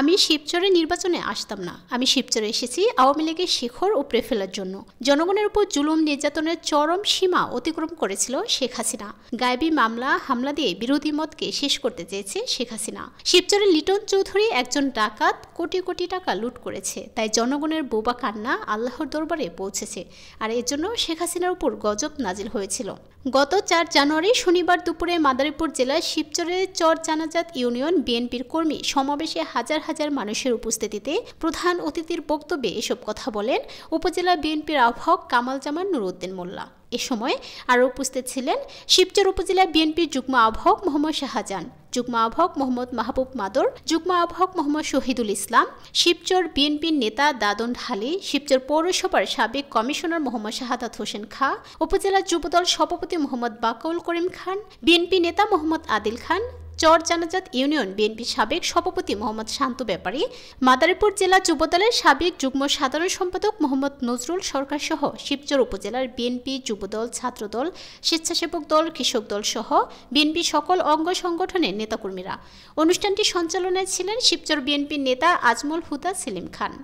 আমি শিবচরে নির্বাচনে আসতাম না। আমি শিবচরে এসেছি আওয়ামী লীগের শিখর উপড়ে ফেলার জন্য। জনগণের উপর জুলুম নির্যাতনের চরম সীমা অতিক্রম করেছিল শেখ হাসিনা। গায়েবী মামলা হামলা দিয়ে বিরোধী মতকে শেষ করতে চেয়েছে শেখ হাসিনা। শিবচরের লিটন চৌধুরী একজন ডাকাত কোটি কোটি টাকা লুট করেছে, তাই জনগণের বোবা কান্না আল্লাহর দরবারে পৌঁছেছে, আর এর জন্য শেখ হাসিনার উপর গজব নাজিল হয়েছিল। গত 4 জানুয়ারি শনিবার দুপুরে মাদারীপুর জেলার শিবচরের চর জানাজাত ইউনিয়ন বিএনপির কর্মী সমাবেশে হাজার হাজার মানুষের উপস্থিতিতে প্রধান অতিথির বক্তব্যে এসব কথা বলেন উপজেলা বিএনপির আহ্বায়ক কামাল জামান নুরউদ্দিন মোল্লা। এ সময় আরও উপস্থিত ছিলেন শিবচর উপজেলা বিএনপির যুগ্ম আহ্বায়ক মোহাম্মদ শাহজাহান, যুগ্ম আহ্বায়ক মোহাম্মদ মাহবুব মাদর, যুগ্ম আহ্বায়ক মোহাম্মদ শহীদুল ইসলাম, শিবচর বিএনপির নেতা দাদন ঢালি, শিবচর পৌরসভার সাবেক কমিশনার মোহাম্মদ শাহাদাত হোসেন খাঁ, উপজেলা যুবদল সভাপতি মোহাম্মদ বাকাউল করিম খান, বিএনপি নেতা মোহাম্মদ আদিল খান, চর জানাজাত ইউনিয়ন বিএনপির সাবেক সভাপতি মোহাম্মদ শান্ত ব্যাপারী, মাদারীপুর জেলা যুবদলের সাবেক যুগ্ম সাধারণ সম্পাদক মোহাম্মদ নজরুল সরকার সহ শিবচর উপজেলার বিএনপি, যুবদল, ছাত্রদল, স্বেচ্ছাসেবক দল, কৃষক দল সহ বিএনপি সকল অঙ্গ সংগঠনের নেতাকর্মীরা। অনুষ্ঠানটি সঞ্চালনায় ছিলেন শিবচর বিএনপির নেতা আজমল হুদা সেলিম খান।